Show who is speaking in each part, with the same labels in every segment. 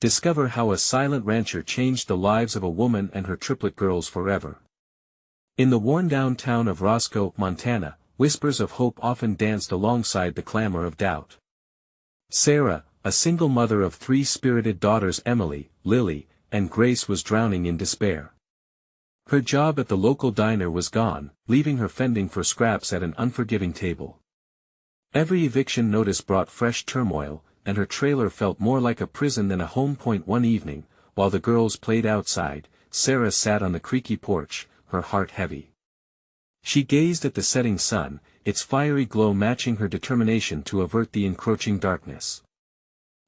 Speaker 1: Discover how a silent rancher changed the lives of a woman and her triplet girls forever. In the worn-down town of Roscoe, Montana, whispers of hope often danced alongside the clamor of doubt. Sarah, a single mother of 3 spirited daughters Emily, Lily, and Grace, was drowning in despair. Her job at the local diner was gone, leaving her fending for scraps at an unforgiving table. Every eviction notice brought fresh turmoil, and her trailer felt more like a prison than a home. One evening, while the girls played outside, Sarah sat on the creaky porch, her heart heavy. She gazed at the setting sun, its fiery glow matching her determination to avert the encroaching darkness.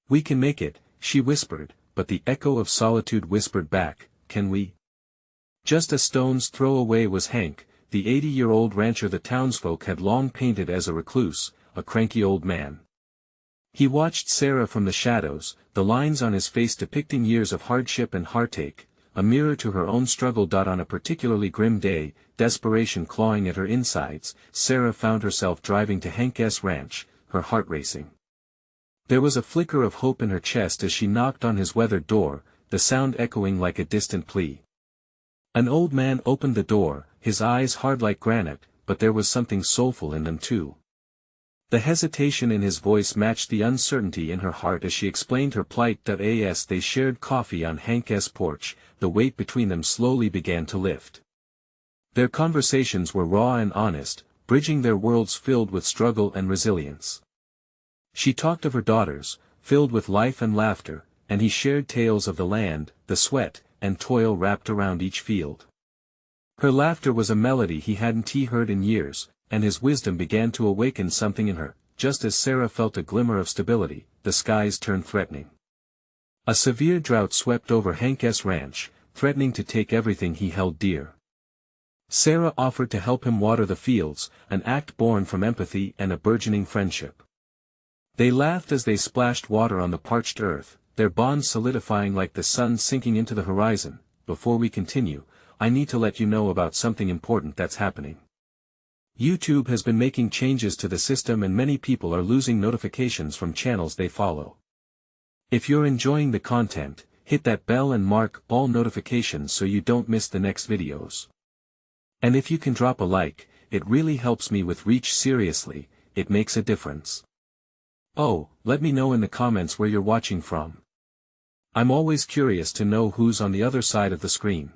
Speaker 1: "We can make it," she whispered, but the echo of solitude whispered back, "Can we?" Just a stone's throw away was Hank, the 80-year-old rancher the townsfolk had long painted as a recluse, a cranky old man. He watched Sarah from the shadows, the lines on his face depicting years of hardship and heartache, a mirror to her own struggle. On a particularly grim day, desperation clawing at her insides, Sarah found herself driving to Hank's ranch, her heart racing. There was a flicker of hope in her chest as she knocked on his weathered door, the sound echoing like a distant plea. An old man opened the door, his eyes hard like granite, but there was something soulful in them too. The hesitation in his voice matched the uncertainty in her heart as she explained her plight. As they shared coffee on Hank's porch, the weight between them slowly began to lift. Their conversations were raw and honest, bridging their worlds filled with struggle and resilience. She talked of her daughters, filled with life and laughter, and he shared tales of the land, the sweat, and toil wrapped around each field. Her laughter was a melody he hadn't heard in years, and his wisdom began to awaken something in her. Just as Sarah felt a glimmer of stability, the skies turned threatening. A severe drought swept over Hank's ranch, threatening to take everything he held dear. Sarah offered to help him water the fields, an act born from empathy and a burgeoning friendship. They laughed as they splashed water on the parched earth, their bond solidifying like the sun sinking into the horizon. Before we continue, I need to let you know about something important that's happening. YouTube has been making changes to the system and many people are losing notifications from channels they follow. If you're enjoying the content, hit that bell and mark all notifications so you don't miss the next videos. And if you can drop a like, it really helps me with reach. Seriously, it makes a difference. Oh, let me know in the comments where you're watching from. I'm always curious to know who's on the other side of the screen.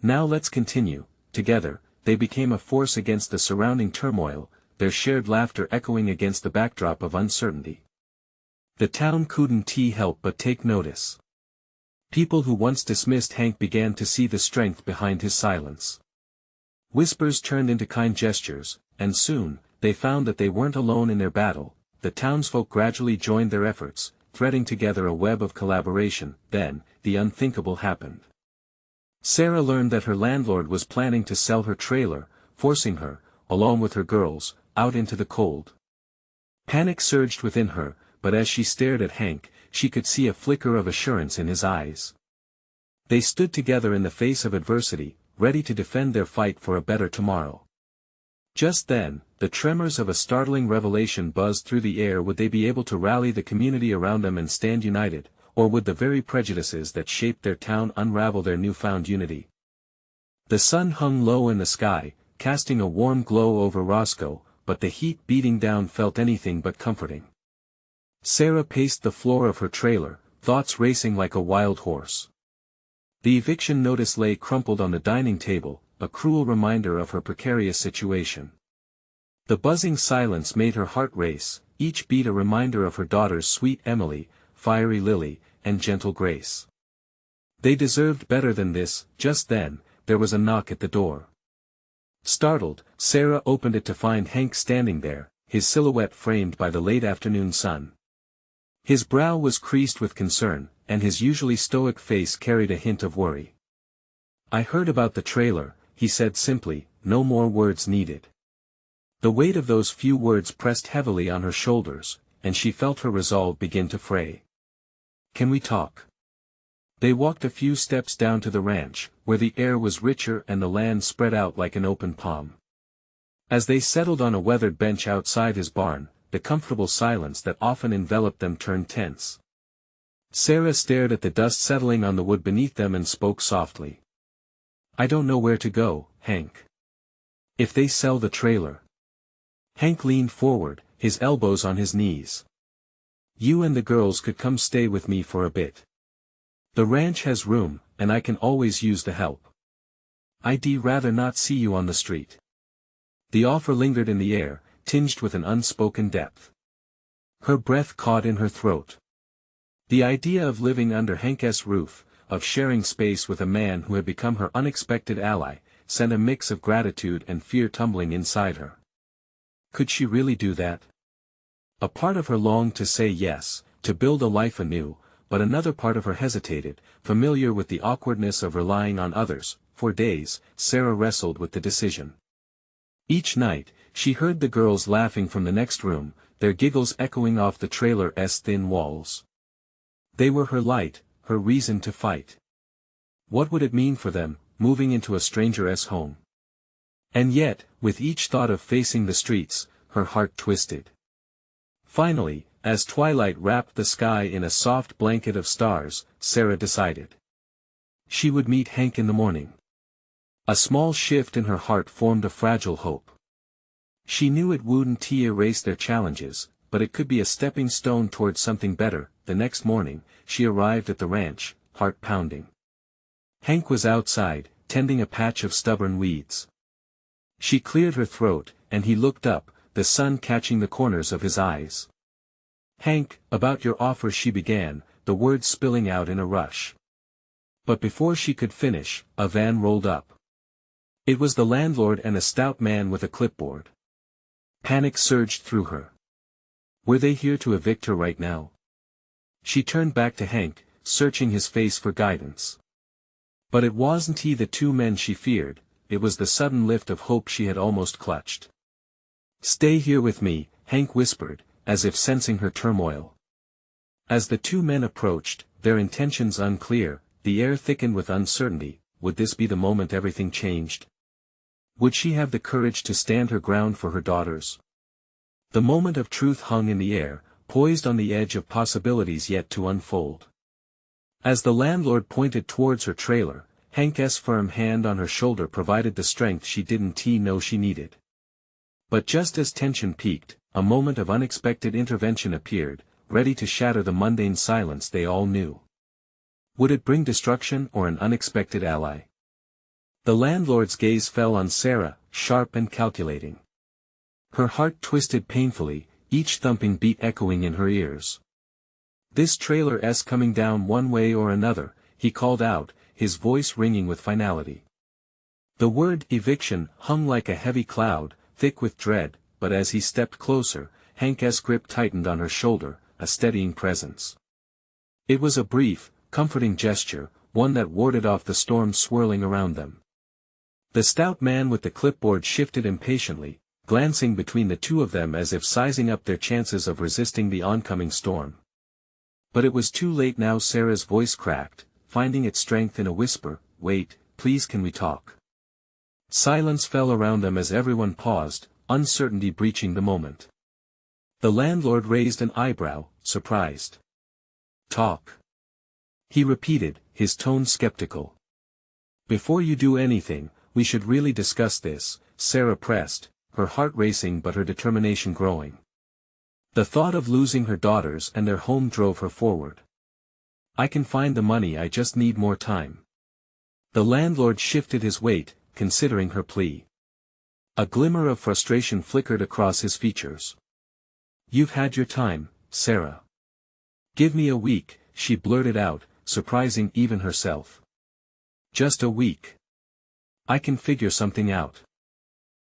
Speaker 1: Now let's continue. Together, they became a force against the surrounding turmoil, their shared laughter echoing against the backdrop of uncertainty. The town couldn't help but take notice. People who once dismissed Hank began to see the strength behind his silence. Whispers turned into kind gestures, and soon, they found that they weren't alone in their battle. The townsfolk gradually joined their efforts, threading together a web of collaboration. Then, the unthinkable happened. Sarah learned that her landlord was planning to sell her trailer, forcing her, along with her girls, out into the cold. Panic surged within her, but as she stared at Hank, she could see a flicker of assurance in his eyes. They stood together in the face of adversity, ready to defend their fight for a better tomorrow. Just then, the tremors of a startling revelation buzzed through the air. Would they be able to rally the community around them and stand united, or would the very prejudices that shaped their town unravel their newfound unity? The sun hung low in the sky, casting a warm glow over Roscoe, but the heat beating down felt anything but comforting. Sarah paced the floor of her trailer, thoughts racing like a wild horse. The eviction notice lay crumpled on the dining table, a cruel reminder of her precarious situation. The buzzing silence made her heart race, each beat a reminder of her daughters sweet Emily, fiery Lily, and gentle Grace. They deserved better than this. Just then, there was a knock at the door. Startled, Sarah opened it to find Hank standing there, his silhouette framed by the late afternoon sun. His brow was creased with concern, and his usually stoic face carried a hint of worry. "I heard about the trailer," he said simply, no more words needed. The weight of those few words pressed heavily on her shoulders, and she felt her resolve begin to fray. "Can we talk?" They walked a few steps down to the ranch, where the air was richer and the land spread out like an open palm. As they settled on a weathered bench outside his barn, the comfortable silence that often enveloped them turned tense. Sarah stared at the dust settling on the wood beneath them and spoke softly. I don't know where to go, Hank. If they sell the trailer. Hank leaned forward, his elbows on his knees. You and the girls could come stay with me for a bit. The ranch has room, and I can always use the help. I'd rather not see you on the street. The offer lingered in the air, tinged with an unspoken depth. Her breath caught in her throat. The idea of living under Hank's roof, of sharing space with a man who had become her unexpected ally, sent a mix of gratitude and fear tumbling inside her. Could she really do that? A part of her longed to say yes, to build a life anew, but another part of her hesitated, familiar with the awkwardness of relying on others. For days, Sarah wrestled with the decision. Each night, she heard the girls laughing from the next room, their giggles echoing off the trailer's thin walls. They were her light, her reason to fight. What would it mean for them, moving into a stranger's home? And yet, with each thought of facing the streets, her heart twisted. Finally, as twilight wrapped the sky in a soft blanket of stars, Sarah decided. She would meet Hank in the morning. A small shift in her heart formed a fragile hope. She knew it wouldn't erase their challenges, but it could be a stepping stone towards something better. The next morning, she arrived at the ranch, heart pounding. Hank was outside, tending a patch of stubborn weeds. She cleared her throat, and he looked up, the sun catching the corners of his eyes. Hank, about your offer, she began, the words spilling out in a rush. But before she could finish, a van rolled up. It was the landlord and a stout man with a clipboard. Panic surged through her. Were they here to evict her right now? She turned back to Hank, searching his face for guidance. But it wasn't he the two men she feared, it was the sudden lift of hope she had almost clutched. Stay here with me, Hank whispered, as if sensing her turmoil. As the two men approached, their intentions unclear, the air thickened with uncertainty. Would this be the moment everything changed? Would she have the courage to stand her ground for her daughters? The moment of truth hung in the air, poised on the edge of possibilities yet to unfold. As the landlord pointed towards her trailer, Hank's firm hand on her shoulder provided the strength she didn't know she needed. But just as tension peaked, a moment of unexpected intervention appeared, ready to shatter the mundane silence they all knew. Would it bring destruction or an unexpected ally? The landlord's gaze fell on Sarah, sharp and calculating. Her heart twisted painfully, each thumping beat echoing in her ears. This trailer's coming down one way or another, he called out, his voice ringing with finality. The word eviction hung like a heavy cloud, thick with dread, but as he stepped closer, Hank's grip tightened on her shoulder, a steadying presence. It was a brief, comforting gesture, one that warded off the storm swirling around them. The stout man with the clipboard shifted impatiently, glancing between the two of them as if sizing up their chances of resisting the oncoming storm. But it was too late now. Sarah's voice cracked, finding its strength in a whisper, "Wait, please, can we talk?" Silence fell around them as everyone paused, uncertainty breaching the moment. The landlord raised an eyebrow, surprised. "Talk?" he repeated, his tone skeptical. "Before you do anything, we should really discuss this," Sarah pressed, her heart racing but her determination growing. The thought of losing her daughters and their home drove her forward. "I can find the money, I just need more time." The landlord shifted his weight, considering her plea. A glimmer of frustration flickered across his features. "You've had your time, Sarah. Give me a week," she blurted out, surprising even herself. "Just a week. I can figure something out.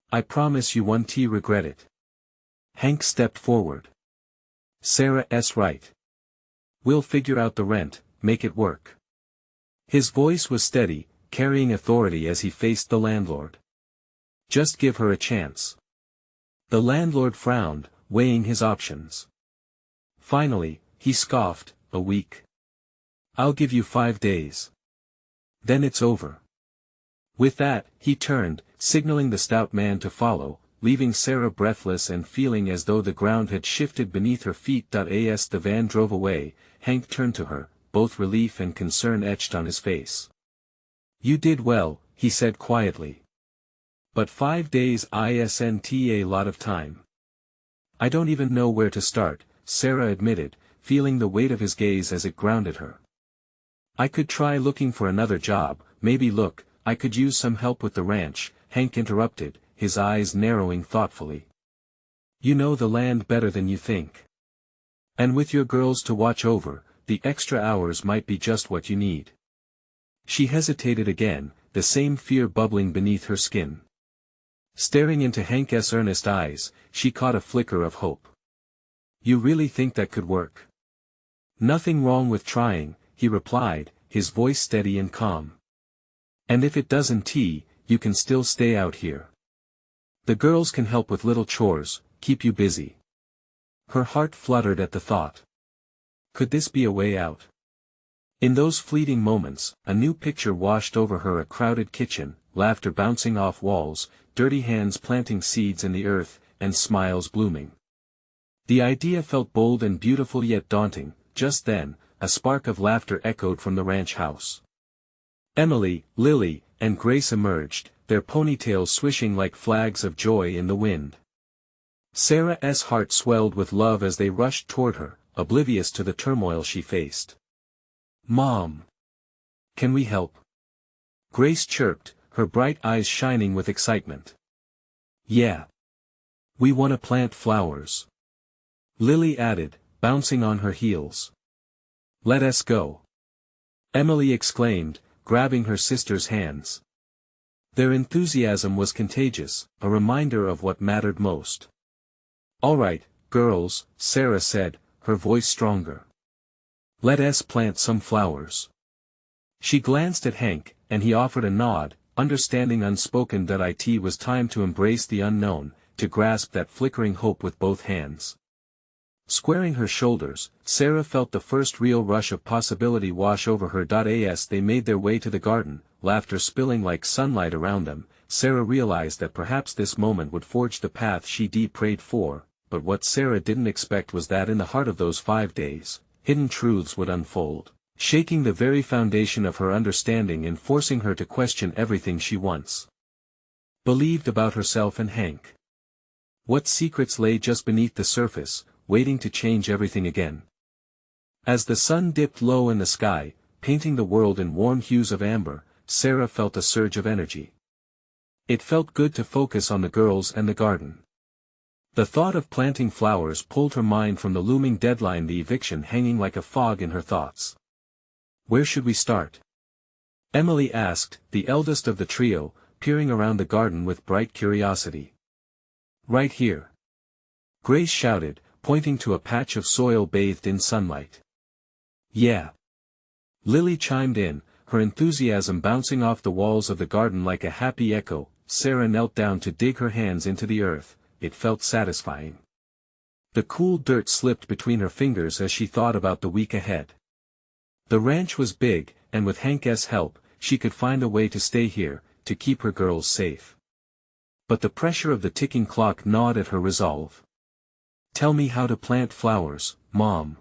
Speaker 1: I promise you won't regret it." Hank stepped forward. "Sarah's right. We'll figure out the rent, make it work." His voice was steady, carrying authority as he faced the landlord. "Just give her a chance." The landlord frowned, weighing his options. Finally, he scoffed, "A week? I'll give you 5 days. Then it's over." With that, he turned, signaling the stout man to follow, leaving Sarah breathless and feeling as though the ground had shifted beneath her feet. As the van drove away, Hank turned to her, both relief and concern etched on his face. "You did well," he said quietly. "But 5 days isn't a lot of time." "I don't even know where to start," Sarah admitted, feeling the weight of his gaze as it grounded her. "I could try looking for another job, maybe look, I could use some help with the ranch," Hank interrupted, his eyes narrowing thoughtfully. "You know the land better than you think. And with your girls to watch over, the extra hours might be just what you need." She hesitated again, the same fear bubbling beneath her skin. Staring into Hank's earnest eyes, she caught a flicker of hope. "You really think that could work?" "Nothing wrong with trying," he replied, his voice steady and calm. "And if it doesn't, you can still stay out here. The girls can help with little chores, keep you busy." Her heart fluttered at the thought. Could this be a way out? In those fleeting moments, a new picture washed over her: a crowded kitchen, laughter bouncing off walls, dirty hands planting seeds in the earth, and smiles blooming. The idea felt bold and beautiful yet daunting. Just then, a spark of laughter echoed from the ranch house. Emily, Lily, and Grace emerged, their ponytails swishing like flags of joy in the wind. Sarah's heart swelled with love as they rushed toward her, oblivious to the turmoil she faced. "Mom! Can we help?" Grace chirped, her bright eyes shining with excitement. "Yeah. We want to plant flowers," Lily added, bouncing on her heels. "Let us go," Emily exclaimed, grabbing her sister's hands. Their enthusiasm was contagious, a reminder of what mattered most. "All right, girls," Sarah said, her voice stronger. "Let us plant some flowers." She glanced at Hank, and he offered a nod, understanding unspoken that it was time to embrace the unknown, to grasp that flickering hope with both hands. Squaring her shoulders, Sarah felt the first real rush of possibility wash over her. As they made their way to the garden, laughter spilling like sunlight around them, Sarah realized that perhaps this moment would forge the path she prayed for, but what Sarah didn't expect was that in the heart of those 5 days, hidden truths would unfold, shaking the very foundation of her understanding and forcing her to question everything she once believed about herself and Hank. What secrets lay just beneath the surface, waiting to change everything again? As the sun dipped low in the sky, painting the world in warm hues of amber, Sarah felt a surge of energy. It felt good to focus on the girls and the garden. The thought of planting flowers pulled her mind from the looming deadline, the eviction hanging like a fog in her thoughts. "Where should we start?" Emily asked, the eldest of the trio, peering around the garden with bright curiosity. "Right here," Grace shouted, pointing to a patch of soil bathed in sunlight. "Yeah," Lily chimed in, her enthusiasm bouncing off the walls of the garden like a happy echo. Sarah knelt down to dig her hands into the earth. It felt satisfying. The cool dirt slipped between her fingers as she thought about the week ahead. The ranch was big, and with Hank's help, she could find a way to stay here, to keep her girls safe. But the pressure of the ticking clock gnawed at her resolve. "Tell me how to plant flowers, Mom."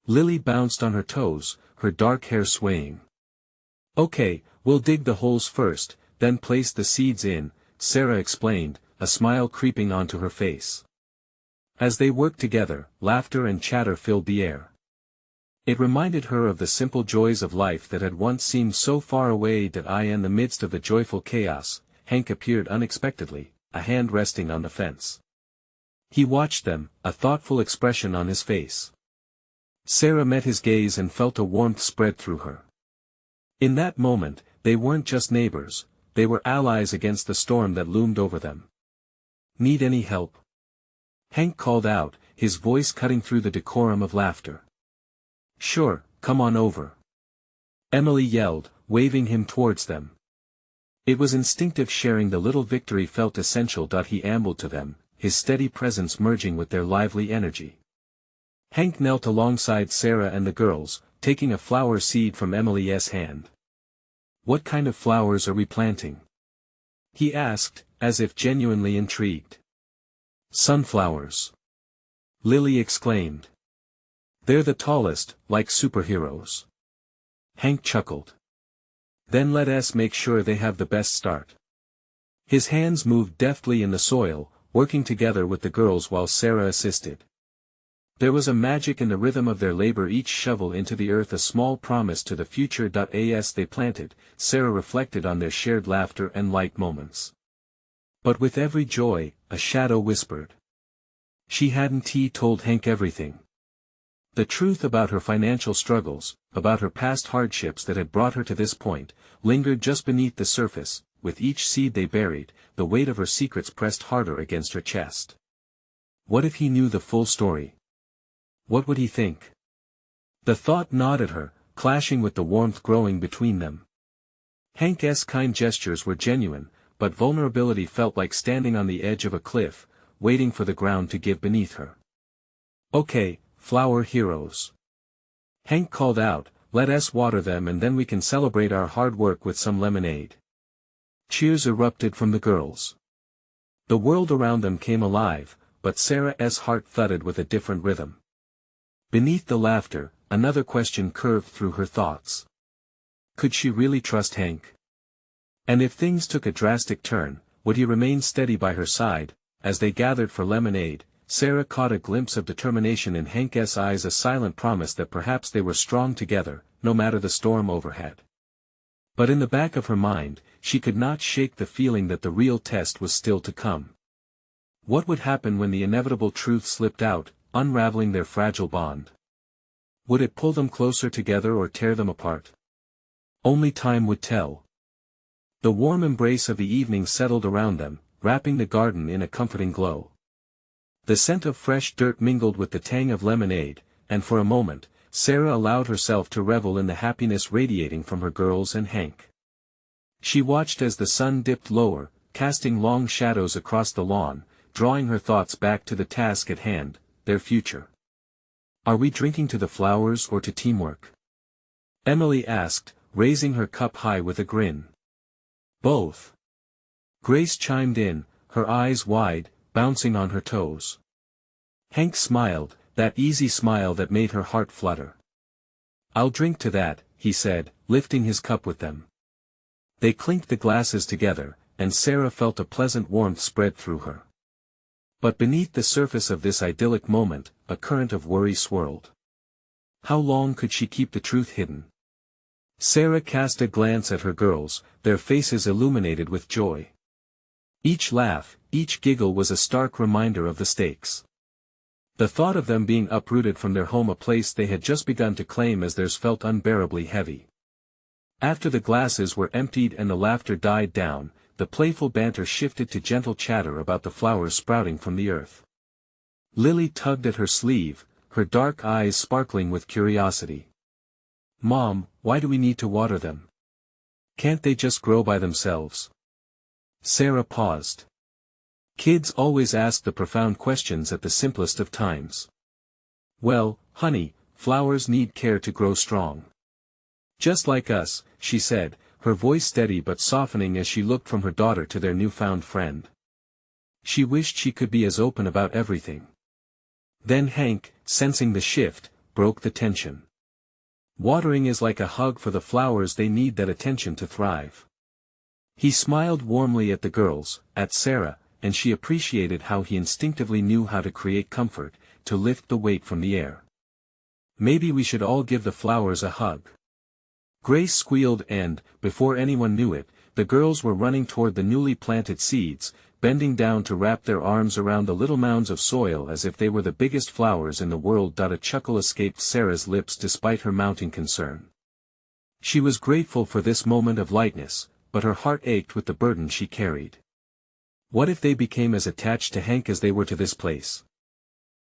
Speaker 1: Lily bounced on her toes, her dark hair swaying. "Okay, we'll dig the holes first, then place the seeds in," Sarah explained, a smile creeping onto her face. As they worked together, laughter and chatter filled the air. It reminded her of the simple joys of life that had once seemed so far away. In the midst of the joyful chaos, Hank appeared unexpectedly, a hand resting on the fence. He watched them, a thoughtful expression on his face. Sarah met his gaze and felt a warmth spread through her. In that moment, they weren't just neighbors, they were allies against the storm that loomed over them. "Need any help?" Hank called out, his voice cutting through the decorum of laughter. "Sure, come on over," Emily yelled, waving him towards them. It was instinctive sharing. The little victory felt essential. He ambled to them, his steady presence merging with their lively energy. Hank knelt alongside Sarah and the girls, taking a flower seed from Emily's hand. "What kind of flowers are we planting?" he asked, as if genuinely intrigued. "Sunflowers," Lily exclaimed. They're the tallest, like superheroes. Hank chuckled. Then let us make sure they have the best start. His hands moved deftly in the soil, working together with the girls while Sarah assisted. There was a magic in the rhythm of their labor, each shovel into the earth a small promise to the future. As they planted, Sarah reflected on their shared laughter and light moments. But with every joy, a shadow whispered. She hadn't told Hank everything. The truth about her financial struggles, about her past hardships that had brought her to this point, lingered just beneath the surface. With each seed they buried, the weight of her secrets pressed harder against her chest. What if he knew the full story? What would he think? The thought gnawed at her, clashing with the warmth growing between them. Hank's kind gestures were genuine, but vulnerability felt like standing on the edge of a cliff, waiting for the ground to give beneath her. Okay, flower heroes. Hank called out, let us water them and then we can celebrate our hard work with some lemonade. Cheers erupted from the girls. The world around them came alive, but Sarah's heart thudded with a different rhythm. Beneath the laughter, another question curved through her thoughts. Could she really trust Hank? And if things took a drastic turn, would he remain steady by her side? As they gathered for lemonade, Sarah caught a glimpse of determination in Hank's eyes, a silent promise that perhaps they were strong together, no matter the storm overhead. But in the back of her mind, she could not shake the feeling that the real test was still to come. What would happen when the inevitable truth slipped out, unraveling their fragile bond? Would it pull them closer together or tear them apart? Only time would tell. The warm embrace of the evening settled around them, wrapping the garden in a comforting glow. The scent of fresh dirt mingled with the tang of lemonade, and for a moment, Sarah allowed herself to revel in the happiness radiating from her girls and Hank. She watched as the sun dipped lower, casting long shadows across the lawn, drawing her thoughts back to the task at hand, their future. Are we drinking to the flowers or to teamwork? Emily asked, raising her cup high with a grin. Both. Grace chimed in, her eyes wide, bouncing on her toes. Hank smiled, that easy smile that made her heart flutter. I'll drink to that, he said, lifting his cup with them. They clinked the glasses together, and Sarah felt a pleasant warmth spread through her. But beneath the surface of this idyllic moment, a current of worry swirled. How long could she keep the truth hidden? Sarah cast a glance at her girls, their faces illuminated with joy. Each laugh, each giggle was a stark reminder of the stakes. The thought of them being uprooted from their home, a place they had just begun to claim as theirs, felt unbearably heavy. After the glasses were emptied and the laughter died down, the playful banter shifted to gentle chatter about the flowers sprouting from the earth. Lily tugged at her sleeve, her dark eyes sparkling with curiosity. Mom, why do we need to water them? Can't they just grow by themselves? Sarah paused. Kids always ask the profound questions at the simplest of times. Well, honey, flowers need care to grow strong. Just like us, she said, her voice steady but softening as she looked from her daughter to their newfound friend. She wished she could be as open about everything. Then Hank, sensing the shift, broke the tension. Watering is like a hug for the flowers, they need that attention to thrive. He smiled warmly at the girls, at Sarah, and she appreciated how he instinctively knew how to create comfort, to lift the weight from the air. Maybe we should all give the flowers a hug. Grace squealed and, before anyone knew it, the girls were running toward the newly planted seeds, bending down to wrap their arms around the little mounds of soil as if they were the biggest flowers in the world. A chuckle escaped Sarah's lips despite her mounting concern. She was grateful for this moment of lightness, but her heart ached with the burden she carried. What if they became as attached to Hank as they were to this place?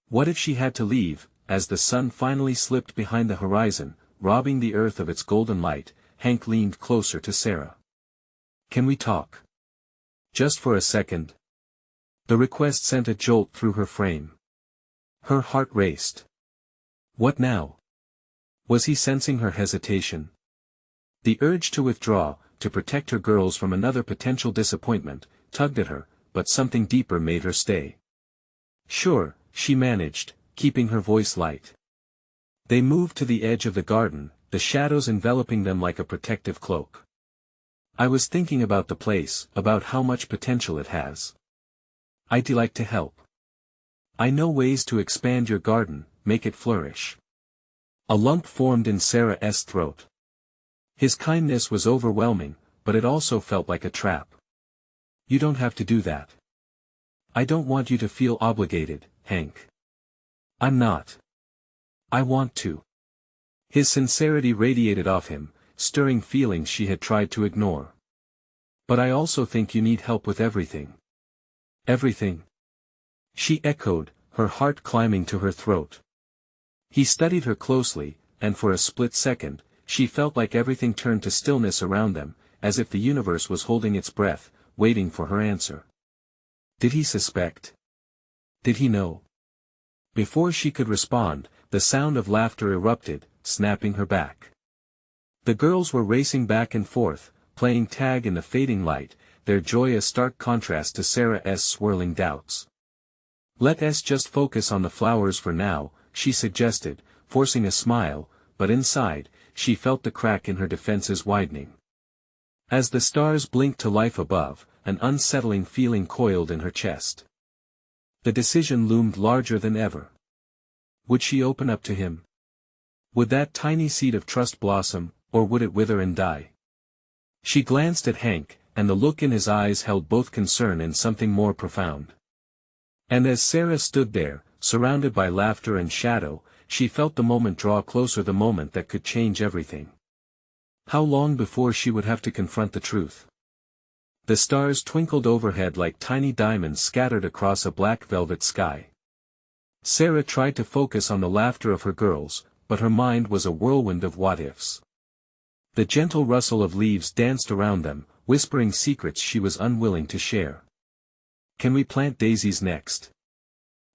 Speaker 1: What if she had to leave? As the sun finally slipped behind the horizon, robbing the earth of its golden light, Hank leaned closer to Sarah. Can we talk? Just for a second. The request sent a jolt through her frame. Her heart raced. What now? Was he sensing her hesitation? The urge to withdraw, to protect her girls from another potential disappointment, tugged at her, but something deeper made her stay. Sure, she managed, keeping her voice light. They moved to the edge of the garden, the shadows enveloping them like a protective cloak. I was thinking about the place, about how much potential it has. I'd like to help. I know ways to expand your garden, make it flourish. A lump formed in Sarah's throat. His kindness was overwhelming, but it also felt like a trap. You don't have to do that. I don't want you to feel obligated, Hank. I'm not. I want to. His sincerity radiated off him, stirring feelings she had tried to ignore. But I also think you need help with everything. Everything? She echoed, her heart climbing to her throat. He studied her closely, and for a split second, she felt like everything turned to stillness around them, as if the universe was holding its breath, waiting for her answer. Did he suspect? Did he know? Before she could respond, the sound of laughter erupted, snapping her back. The girls were racing back and forth, playing tag in the fading light, their joy a stark contrast to Sarah's swirling doubts. Let us just focus on the flowers for now, she suggested, forcing a smile, but inside, she felt the crack in her defenses widening. As the stars blinked to life above, an unsettling feeling coiled in her chest. The decision loomed larger than ever. Would she open up to him? Would that tiny seed of trust blossom, or would it wither and die? She glanced at Hank, and the look in his eyes held both concern and something more profound. And as Sarah stood there, surrounded by laughter and shadow, she felt the moment draw closer, the moment that could change everything. How long before she would have to confront the truth? The stars twinkled overhead like tiny diamonds scattered across a black velvet sky. Sarah tried to focus on the laughter of her girls, but her mind was a whirlwind of what-ifs. The gentle rustle of leaves danced around them, whispering secrets she was unwilling to share. Can we plant daisies next?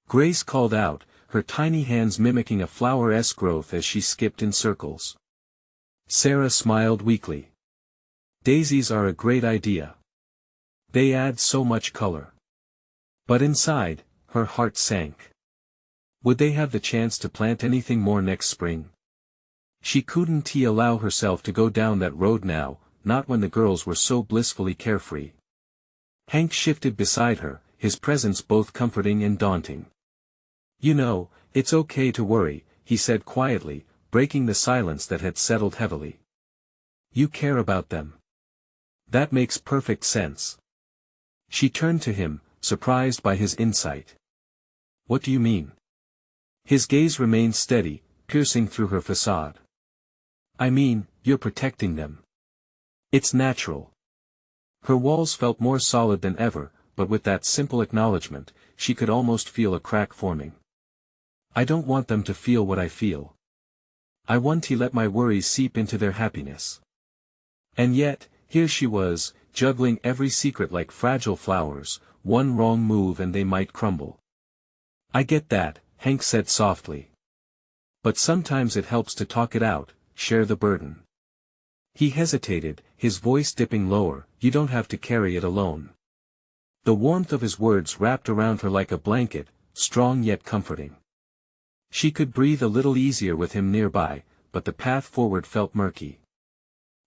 Speaker 1: Grace called out, her tiny hands mimicking a flower-esque growth as she skipped in circles. Sarah smiled weakly. Daisies are a great idea. They add so much color. But inside, her heart sank. Would they have the chance to plant anything more next spring? She couldn't allow herself to go down that road now, not when the girls were so blissfully carefree. Hank shifted beside her, his presence both comforting and daunting. You know, it's okay to worry, he said quietly, breaking the silence that had settled heavily. You care about them. That makes perfect sense. She turned to him, surprised by his insight. What do you mean? His gaze remained steady, piercing through her facade. I mean, you're protecting them. It's natural. Her walls felt more solid than ever, but with that simple acknowledgement, she could almost feel a crack forming. I don't want them to feel what I feel. I want to let my worries seep into their happiness. And yet, here she was, juggling every secret like fragile flowers, one wrong move and they might crumble. I get that, Hank said softly. But sometimes it helps to talk it out, share the burden. He hesitated, his voice dipping lower, you don't have to carry it alone. The warmth of his words wrapped around her like a blanket, strong yet comforting. She could breathe a little easier with him nearby, but the path forward felt murky.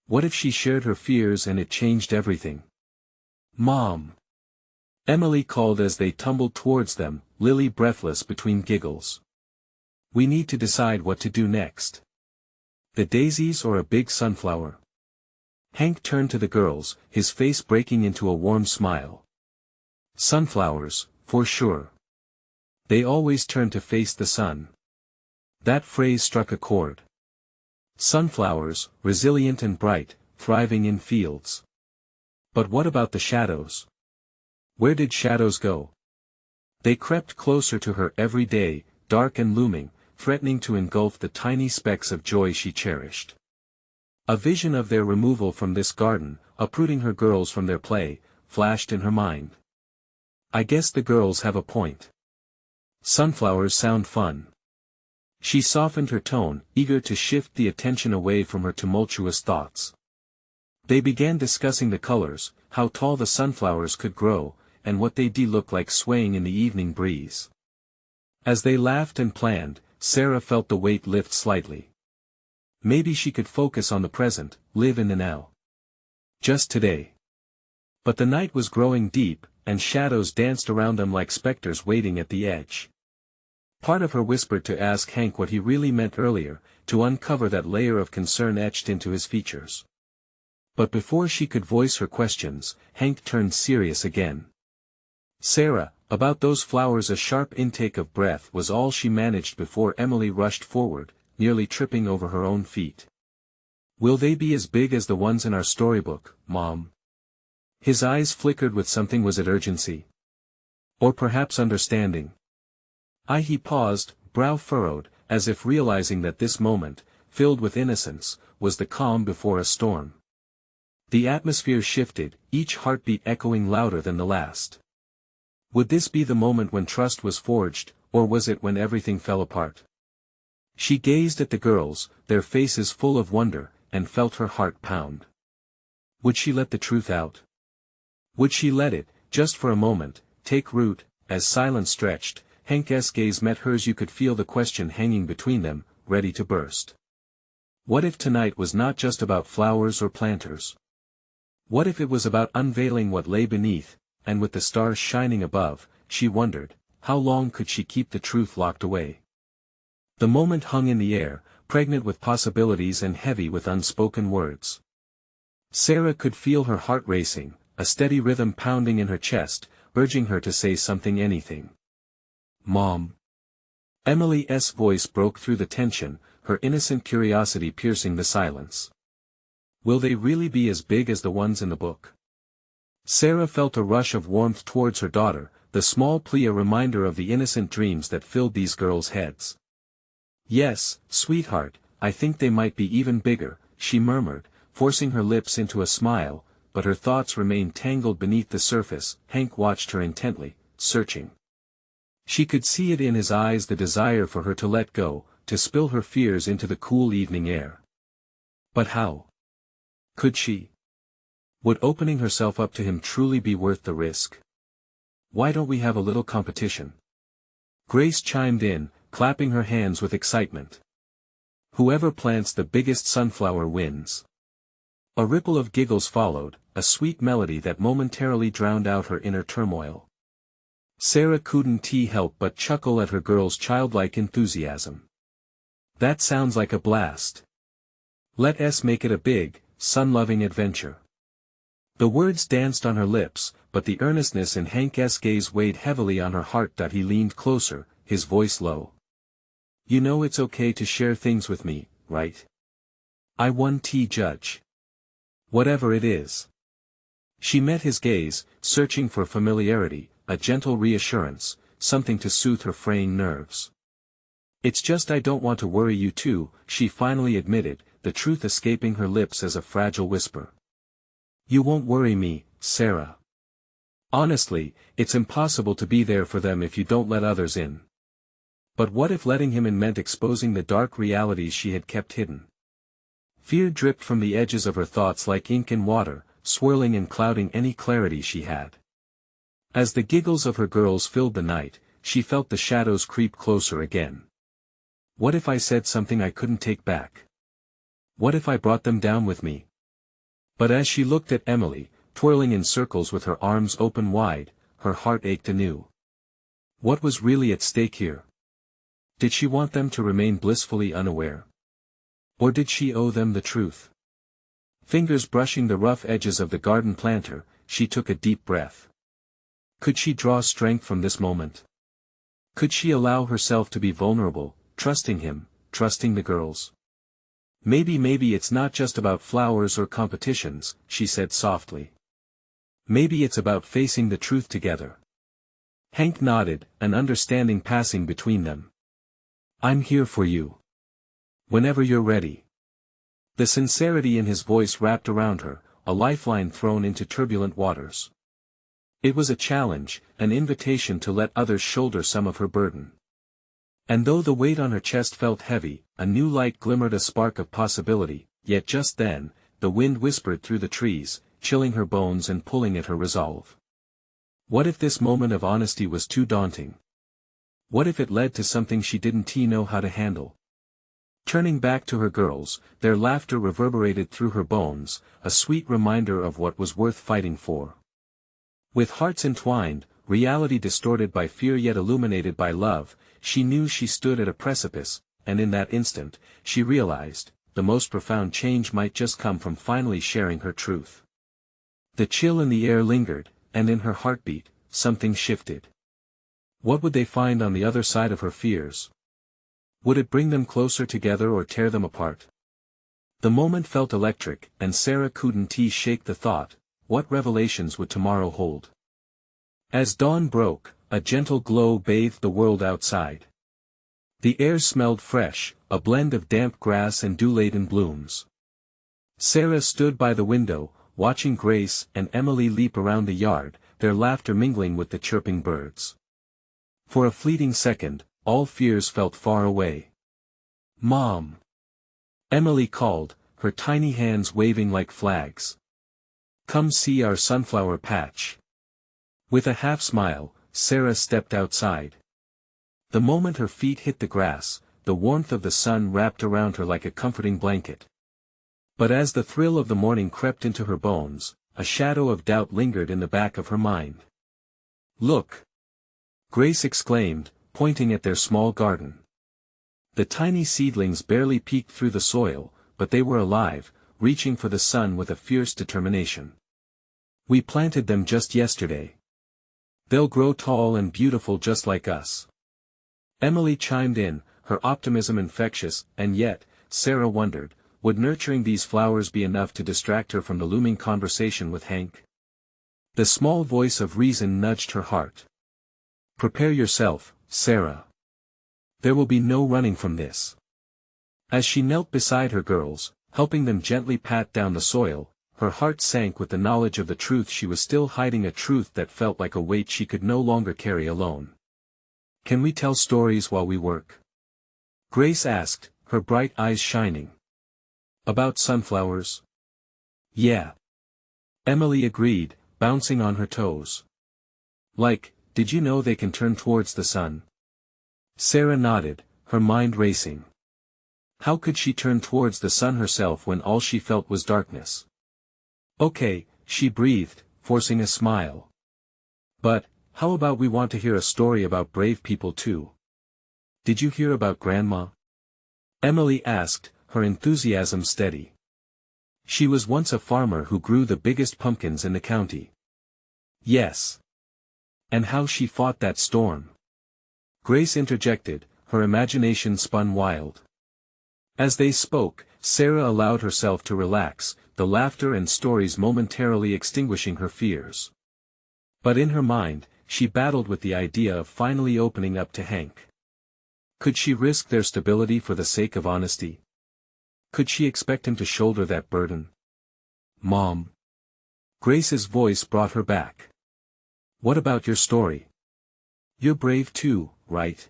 Speaker 1: What if she shared her fears and it changed everything? Mom! Emily called as they tumbled towards them, Lily breathless between giggles. We need to decide what to do next. The daisies or a big sunflower? Hank turned to the girls, his face breaking into a warm smile. Sunflowers, for sure. They always turn to face the sun. That phrase struck a chord. Sunflowers, resilient and bright, thriving in fields. But what about the shadows? Where did shadows go? They crept closer to her every day, dark and looming, threatening to engulf the tiny specks of joy she cherished. A vision of their removal from this garden, uprooting her girls from their play, flashed in her mind. I guess the girls have a point. Sunflowers sound fun. She softened her tone, eager to shift the attention away from her tumultuous thoughts. They began discussing the colors, how tall the sunflowers could grow, and what they'd look like swaying in the evening breeze. As they laughed and planned, Sarah felt the weight lift slightly. Maybe she could focus on the present, live in the now. Just today. But the night was growing deep, and shadows danced around them like specters waiting at the edge. Part of her whispered to ask Hank what he really meant earlier, to uncover that layer of concern etched into his features. But before she could voice her questions, Hank turned serious again. Sarah, about those flowers. A sharp intake of breath was all she managed before Emily rushed forward, nearly tripping over her own feet. Will they be as big as the ones in our storybook, Mom? His eyes flickered with something. Was it urgency? Or perhaps understanding? He paused, brow furrowed, as if realizing that this moment, filled with innocence, was the calm before a storm. The atmosphere shifted, each heartbeat echoing louder than the last. Would this be the moment when trust was forged, or was it when everything fell apart? She gazed at the girls, their faces full of wonder, and felt her heart pound. Would she let the truth out? Would she let it, just for a moment, take root? As silence stretched, Hank's gaze met hers. You could feel the question hanging between them, ready to burst. What if tonight was not just about flowers or planters? What if it was about unveiling what lay beneath, and with the stars shining above, she wondered, how long could she keep the truth locked away? The moment hung in the air, pregnant with possibilities and heavy with unspoken words. Sarah could feel her heart racing, a steady rhythm pounding in her chest, urging her to say something, anything. Mom. Emily's voice broke through the tension, her innocent curiosity piercing the silence. Will they really be as big as the ones in the book? Sarah felt a rush of warmth towards her daughter, the small plea a reminder of the innocent dreams that filled these girls' heads. Yes, sweetheart, I think they might be even bigger, she murmured, forcing her lips into a smile, but her thoughts remained tangled beneath the surface. Hank watched her intently, searching. She could see it in his eyes, the desire for her to let go, to spill her fears into the cool evening air. But how? Could she? Would opening herself up to him truly be worth the risk? Why don't we have a little competition? Grace chimed in, clapping her hands with excitement. Whoever plants the biggest sunflower wins. A ripple of giggles followed, a sweet melody that momentarily drowned out her inner turmoil. Sarah couldn't help but chuckle at her girl's childlike enthusiasm. That sounds like a blast. Let's make it a big, sun-loving adventure. The words danced on her lips, but the earnestness in Hank's gaze weighed heavily on her heart. He leaned closer, his voice low. You know it's okay to share things with me, right? I won't judge. Whatever it is. She met his gaze, searching for familiarity, a gentle reassurance, something to soothe her fraying nerves. It's just I don't want to worry you too, she finally admitted, the truth escaping her lips as a fragile whisper. You won't worry me, Sarah. Honestly, it's impossible to be there for them if you don't let others in. But what if letting him in meant exposing the dark realities she had kept hidden? Fear dripped from the edges of her thoughts like ink in water, swirling and clouding any clarity she had. As the giggles of her girls filled the night, she felt the shadows creep closer again. What if I said something I couldn't take back? What if I brought them down with me? But as she looked at Emily, twirling in circles with her arms open wide, her heart ached anew. What was really at stake here? Did she want them to remain blissfully unaware? Or did she owe them the truth? Fingers brushing the rough edges of the garden planter, she took a deep breath. Could she draw strength from this moment? Could she allow herself to be vulnerable, trusting him, trusting the girls? Maybe it's not just about flowers or competitions, she said softly. Maybe it's about facing the truth together. Hank nodded, an understanding passing between them. I'm here for you. Whenever you're ready. The sincerity in his voice wrapped around her, a lifeline thrown into turbulent waters. It was a challenge, an invitation to let others shoulder some of her burden. And though the weight on her chest felt heavy, a new light glimmered, a spark of possibility, yet just then, the wind whispered through the trees, chilling her bones and pulling at her resolve. What if this moment of honesty was too daunting? What if it led to something she didn't know how to handle? Turning back to her girls, their laughter reverberated through her bones, a sweet reminder of what was worth fighting for. With hearts entwined, reality distorted by fear yet illuminated by love, she knew she stood at a precipice, and in that instant, she realized, the most profound change might just come from finally sharing her truth. The chill in the air lingered, and in her heartbeat, something shifted. What would they find on the other side of her fears? Would it bring them closer together or tear them apart? The moment felt electric, and Sarah couldn't shake the thought, what revelations would tomorrow hold? As dawn broke, a gentle glow bathed the world outside. The air smelled fresh, a blend of damp grass and dew-laden blooms. Sarah stood by the window, watching Grace and Emily leap around the yard, their laughter mingling with the chirping birds. For a fleeting second, all fears felt far away. "Mom!" Emily called, her tiny hands waving like flags. "Come see our sunflower patch." With a half-smile, Sarah stepped outside. The moment her feet hit the grass, the warmth of the sun wrapped around her like a comforting blanket. But as the thrill of the morning crept into her bones, a shadow of doubt lingered in the back of her mind. "Look!" Grace exclaimed, pointing at their small garden. The tiny seedlings barely peeked through the soil, but they were alive, reaching for the sun with a fierce determination. "We planted them just yesterday. They'll grow tall and beautiful just like us." Emily chimed in, her optimism infectious, and yet, Sarah wondered, would nurturing these flowers be enough to distract her from the looming conversation with Hank? The small voice of reason nudged her heart. "Prepare yourself, Sarah. There will be no running from this." As she knelt beside her girls, helping them gently pat down the soil, her heart sank with the knowledge of the truth she was still hiding, a truth that felt like a weight she could no longer carry alone. "Can we tell stories while we work?" Grace asked, her bright eyes shining. "About sunflowers?" "Yeah." Emily agreed, bouncing on her toes. "Like, did you know they can turn towards the sun?" Sarah nodded, her mind racing. How could she turn towards the sun herself when all she felt was darkness? "Okay," she breathed, forcing a smile. "But, how about we want to hear a story about brave people too? Did you hear about Grandma?" Emily asked, her enthusiasm steady. "She was once a farmer who grew the biggest pumpkins in the county." "Yes. And how she fought that storm." Grace interjected, her imagination spun wild. As they spoke, Sarah allowed herself to relax, the laughter and stories momentarily extinguishing her fears. But in her mind, she battled with the idea of finally opening up to Hank. Could she risk their stability for the sake of honesty? Could she expect him to shoulder that burden? "Mom." Grace's voice brought her back. "What about your story? You're brave too, right?"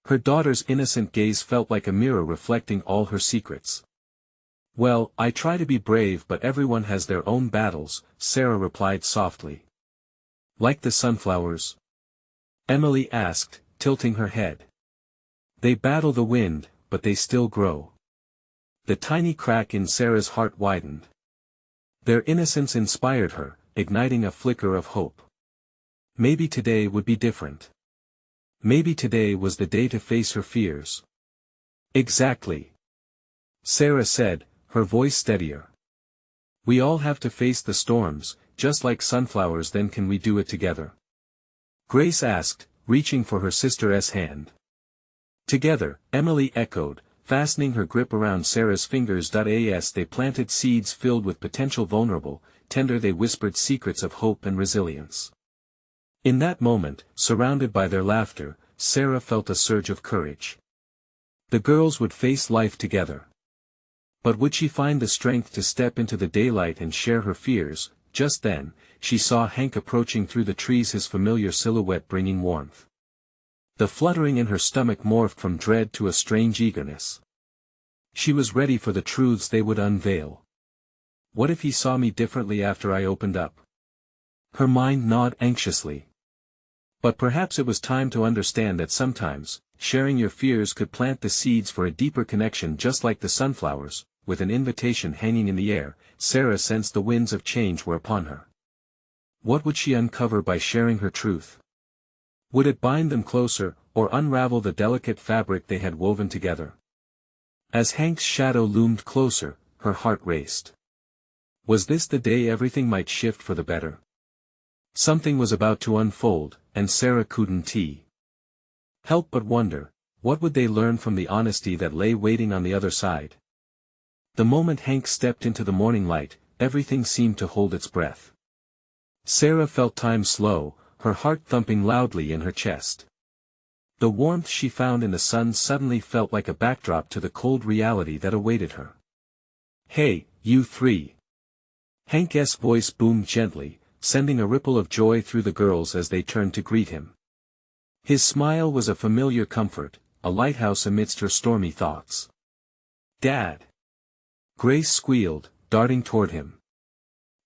Speaker 1: Her daughter's innocent gaze felt like a mirror reflecting all her secrets. "Well, I try to be brave, but everyone has their own battles," Sarah replied softly. "Like the sunflowers?" Emily asked, tilting her head. "They battle the wind, but they still grow." The tiny crack in Sarah's heart widened. Their innocence inspired her, igniting a flicker of hope. Maybe today would be different. Maybe today was the day to face her fears. "Exactly," Sarah said, her voice steadier. "We all have to face the storms, just like sunflowers. Then can we do it together?" Grace asked, reaching for her sister's hand. "Together," Emily echoed, fastening her grip around Sarah's fingers. As they planted seeds filled with potential, vulnerable, tender, they whispered secrets of hope and resilience. In that moment, surrounded by their laughter, Sarah felt a surge of courage. The girls would face life together. But would she find the strength to step into the daylight and share her fears? Just then, she saw Hank approaching through the trees, his familiar silhouette bringing warmth. The fluttering in her stomach morphed from dread to a strange eagerness. She was ready for the truths they would unveil. What if he saw me differently after I opened up? Her mind gnawed anxiously. But perhaps it was time to understand that sometimes, sharing your fears could plant the seeds for a deeper connection, just like the sunflowers. With an invitation hanging in the air, Sarah sensed the winds of change were upon her. What would she uncover by sharing her truth? Would it bind them closer, or unravel the delicate fabric they had woven together? As Hank's shadow loomed closer, her heart raced. Was this the day everything might shift for the better? Something was about to unfold, and Sarah couldn't help but wonder, what would they learn from the honesty that lay waiting on the other side? The moment Hank stepped into the morning light, everything seemed to hold its breath. Sarah felt time slow, her heart thumping loudly in her chest. The warmth she found in the sun suddenly felt like a backdrop to the cold reality that awaited her. "Hey, you three!" Hank's voice boomed gently, sending a ripple of joy through the girls as they turned to greet him. His smile was a familiar comfort, a lighthouse amidst her stormy thoughts. "Dad!" Grace squealed, darting toward him.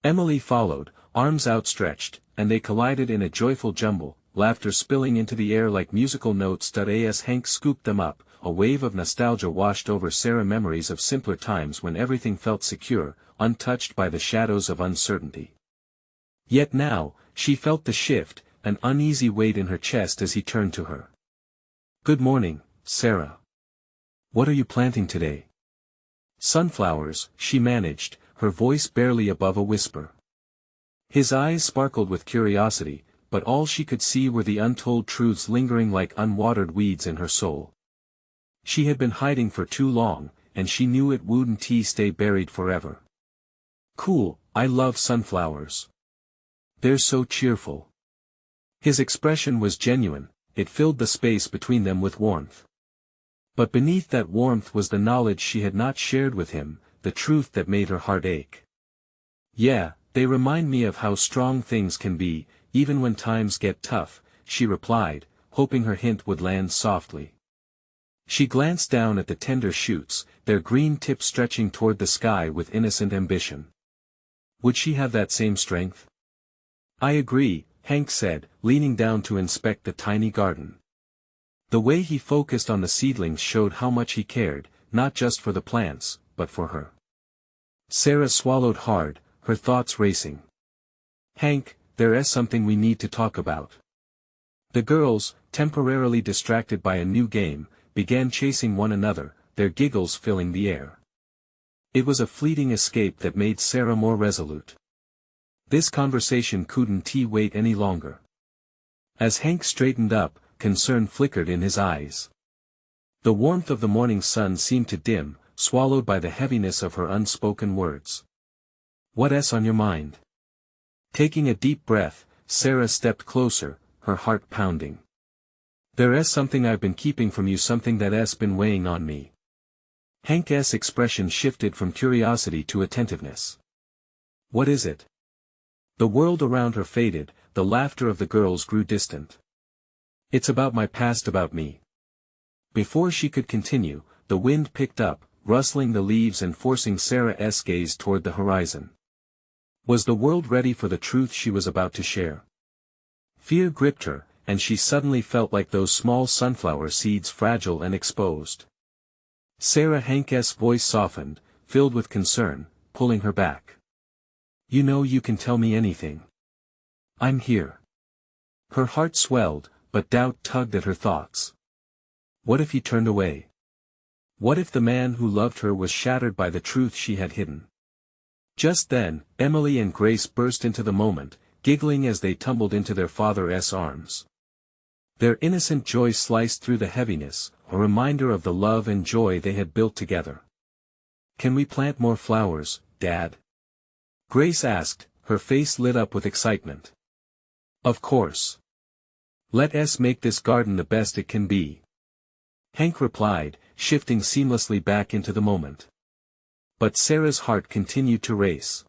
Speaker 1: Emily followed, arms outstretched, and they collided in a joyful jumble, laughter spilling into the air like musical notes. As Hank scooped them up, a wave of nostalgia washed over Sarah, memories of simpler times when everything felt secure, untouched by the shadows of uncertainty. Yet now, she felt the shift, an uneasy weight in her chest as he turned to her. "Good morning, Sarah. What are you planting today?" "Sunflowers," she managed, her voice barely above a whisper. His eyes sparkled with curiosity, but all she could see were the untold truths lingering like unwatered weeds in her soul. She had been hiding for too long, and she knew it wouldn't stay buried forever. "Cool, I love sunflowers. They're so cheerful." His expression was genuine, it filled the space between them with warmth. But beneath that warmth was the knowledge she had not shared with him, the truth that made her heart ache. "Yeah, they remind me of how strong things can be, even when times get tough," she replied, hoping her hint would land softly. She glanced down at the tender shoots, their green tips stretching toward the sky with innocent ambition. Would she have that same strength? "I agree," Hank said, leaning down to inspect the tiny garden. The way he focused on the seedlings showed how much he cared, not just for the plants, but for her. Sarah swallowed hard, her thoughts racing. "Hank, there is something we need to talk about." The girls, temporarily distracted by a new game, began chasing one another, their giggles filling the air. It was a fleeting escape that made Sarah more resolute. This conversation couldn't wait any longer. As Hank straightened up, concern flickered in his eyes. The warmth of the morning sun seemed to dim, swallowed by the heaviness of her unspoken words. "What's on your mind?" Taking a deep breath, Sarah stepped closer, her heart pounding. "There's something I've been keeping from you, something that's been weighing on me." Hank's expression shifted from curiosity to attentiveness. "What is it?" The world around her faded, the laughter of the girls grew distant. "It's about my past, about me." Before she could continue, the wind picked up, rustling the leaves and forcing Sarah's gaze toward the horizon. Was the world ready for the truth she was about to share? Fear gripped her, and she suddenly felt like those small sunflower seeds, fragile and exposed. Sarah, Hank's voice softened, filled with concern, pulling her back. "You know you can tell me anything. I'm here." Her heart swelled, but doubt tugged at her thoughts. What if he turned away? What if the man who loved her was shattered by the truth she had hidden? Just then, Emily and Grace burst into the moment, giggling as they tumbled into their father's arms. Their innocent joy sliced through the heaviness, a reminder of the love and joy they had built together. "Can we plant more flowers, Dad?" Grace asked, her face lit up with excitement. "Of course. Let's make this garden the best it can be," Hank replied, shifting seamlessly back into the moment. But Sarah's heart continued to race.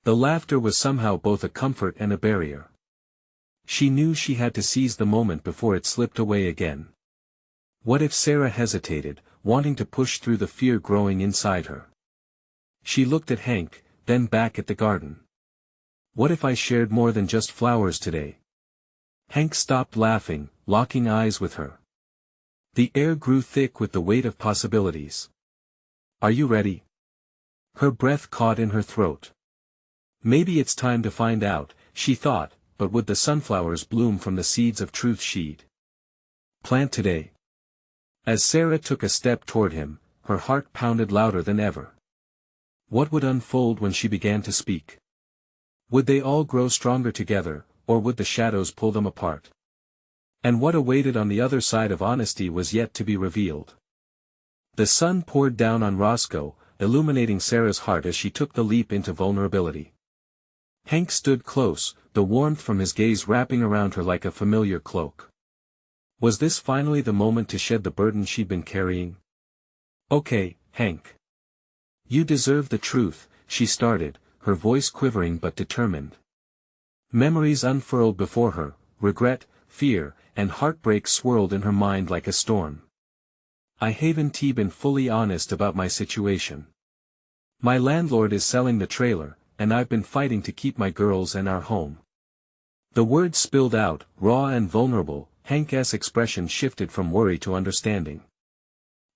Speaker 1: The laughter was somehow both a comfort and a barrier. She knew she had to seize the moment before it slipped away again. What if Sarah hesitated, wanting to push through the fear growing inside her? She looked at Hank, then back at the garden. "What if I shared more than just flowers today?" Hank stopped laughing, locking eyes with her. The air grew thick with the weight of possibilities. Are you ready? Her breath caught in her throat. Maybe it's time to find out, she thought, but would the sunflowers bloom from the seeds of truth she'd plant today? As Sarah took a step toward him, her heart pounded louder than ever. What would unfold when she began to speak? Would they all grow stronger together, or would the shadows pull them apart? And what awaited on the other side of honesty was yet to be revealed. The sun poured down on Roscoe, illuminating Sarah's heart as she took the leap into vulnerability. Hank stood close, the warmth from his gaze wrapping around her like a familiar cloak. Was this finally the moment to shed the burden she'd been carrying? Okay, Hank. You deserve the truth, she started, her voice quivering but determined. Memories unfurled before her, regret, fear, and heartbreak swirled in her mind like a storm. I haven't been fully honest about my situation. My landlord is selling the trailer, and I've been fighting to keep my girls and our home. The words spilled out, raw and vulnerable. Hank's expression shifted from worry to understanding.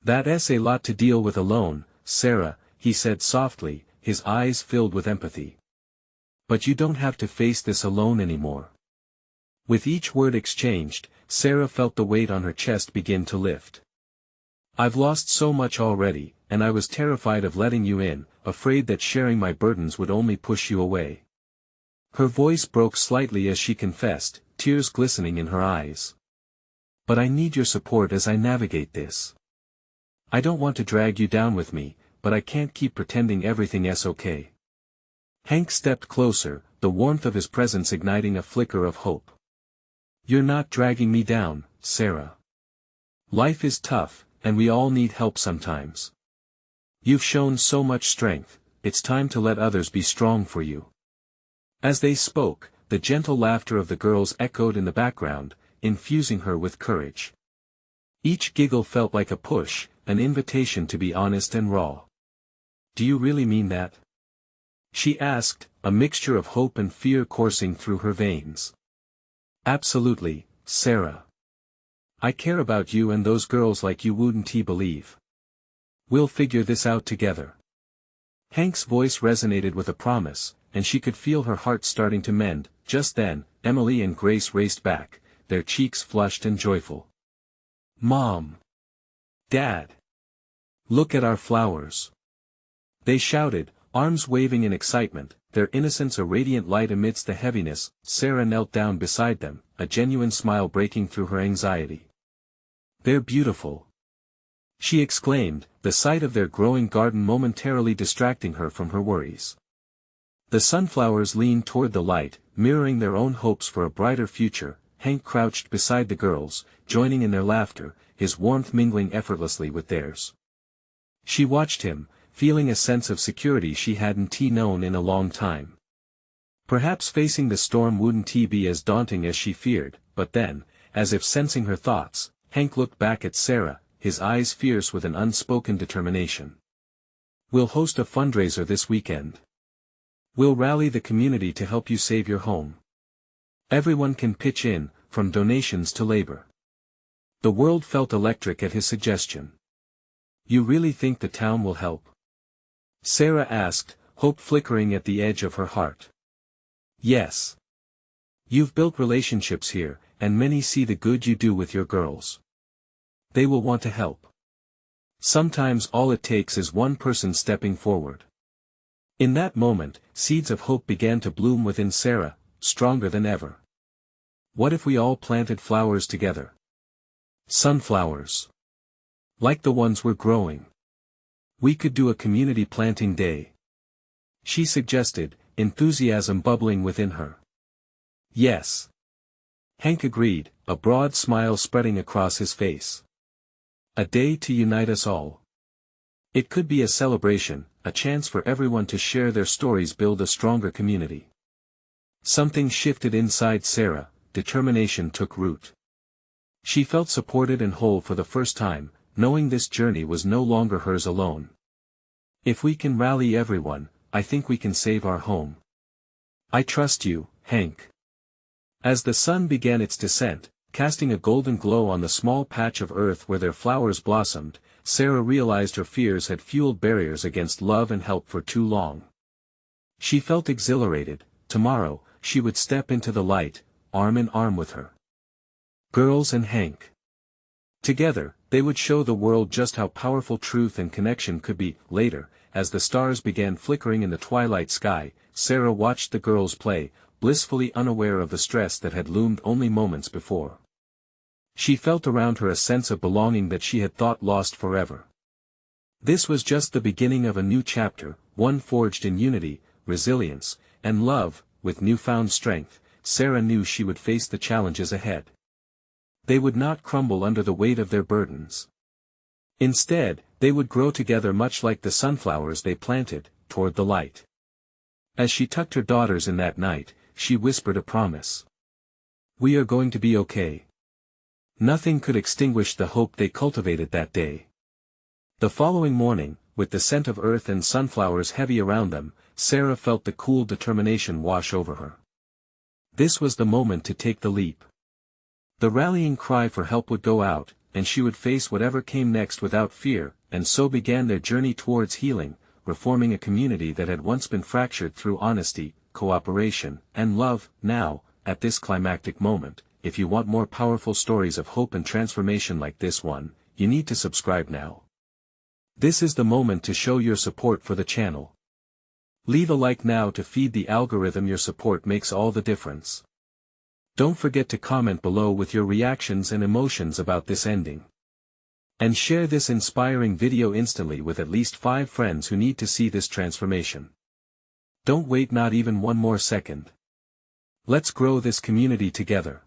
Speaker 1: That's a lot to deal with alone, Sarah, he said softly, his eyes filled with empathy. But you don't have to face this alone anymore. With each word exchanged, Sarah felt the weight on her chest begin to lift. I've lost so much already, and I was terrified of letting you in, afraid that sharing my burdens would only push you away. Her voice broke slightly as she confessed, tears glistening in her eyes. But I need your support as I navigate this. I don't want to drag you down with me, but I can't keep pretending everything's okay. Hank stepped closer, the warmth of his presence igniting a flicker of hope. You're not dragging me down, Sarah. Life is tough, and we all need help sometimes. You've shown so much strength, it's time to let others be strong for you. As they spoke, the gentle laughter of the girls echoed in the background, infusing her with courage. Each giggle felt like a push, an invitation to be honest and raw. Do you really mean that? She asked, a mixture of hope and fear coursing through her veins. Absolutely, Sarah. I care about you and those girls like you wouldn't believe. We'll figure this out together. Hank's voice resonated with a promise, and she could feel her heart starting to mend. Just then, Emily and Grace raced back, their cheeks flushed and joyful. Mom! Dad! Look at our flowers! They shouted, arms waving in excitement, their innocence a radiant light amidst the heaviness. Sarah knelt down beside them, a genuine smile breaking through her anxiety. They're beautiful! She exclaimed, the sight of their growing garden momentarily distracting her from her worries. The sunflowers leaned toward the light, mirroring their own hopes for a brighter future. Hank crouched beside the girls, joining in their laughter, his warmth mingling effortlessly with theirs. She watched him, feeling a sense of security she hadn't known in a long time. Perhaps facing the storm wouldn't be as daunting as she feared, but then, as if sensing her thoughts, Hank looked back at Sarah, his eyes fierce with an unspoken determination. We'll host a fundraiser this weekend. We'll rally the community to help you save your home. Everyone can pitch in, from donations to labor. The world felt electric at his suggestion. You really think the town will help? Sarah asked, hope flickering at the edge of her heart. Yes. You've built relationships here, and many see the good you do with your girls. They will want to help. Sometimes all it takes is one person stepping forward. In that moment, seeds of hope began to bloom within Sarah, stronger than ever. What if we all planted flowers together? Sunflowers. Like the ones we're growing. We could do a community planting day. She suggested, enthusiasm bubbling within her. Yes. Hank agreed, a broad smile spreading across his face. A day to unite us all. It could be a celebration, a chance for everyone to share their stories, build a stronger community. Something shifted inside Sarah, determination took root. She felt supported and whole for the first time, knowing this journey was no longer hers alone. If we can rally everyone, I think we can save our home. I trust you, Hank. As the sun began its descent, casting a golden glow on the small patch of earth where their flowers blossomed, Sarah realized her fears had fueled barriers against love and help for too long. She felt exhilarated. Tomorrow, she would step into the light, arm in arm with her girls and Hank. Together, they would show the world just how powerful truth and connection could be. Later, as the stars began flickering in the twilight sky, Sarah watched the girls play, blissfully unaware of the stress that had loomed only moments before. She felt around her a sense of belonging that she had thought lost forever. This was just the beginning of a new chapter, one forged in unity, resilience, and love. With newfound strength, Sarah knew she would face the challenges ahead. They would not crumble under the weight of their burdens. Instead, they would grow together much like the sunflowers they planted, toward the light. As she tucked her daughters in that night, she whispered a promise. "We are going to be okay." Nothing could extinguish the hope they cultivated that day. The following morning, with the scent of earth and sunflowers heavy around them, Sarah felt the cool determination wash over her. This was the moment to take the leap. The rallying cry for help would go out, and she would face whatever came next without fear, and so began their journey towards healing, reforming a community that had once been fractured through honesty, cooperation, and love. Now, at this climactic moment, if you want more powerful stories of hope and transformation like this one, you need to subscribe now. This is the moment to show your support for the channel. Leave a like now to feed the algorithm. Your support makes all the difference. Don't forget to comment below with your reactions and emotions about this ending. And share this inspiring video instantly with at least 5 friends who need to see this transformation. Don't wait not even one more second. Let's grow this community together.